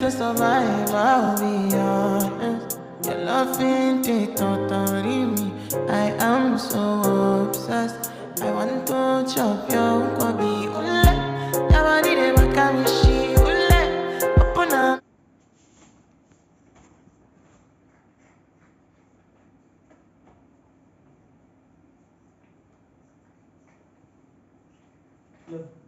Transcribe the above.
to survive, I'll be honest. Your loving it totally me. I am so obsessed. I want to chop your kwabi ule. Nobody dey wakamishi ule. Open up. Yeah.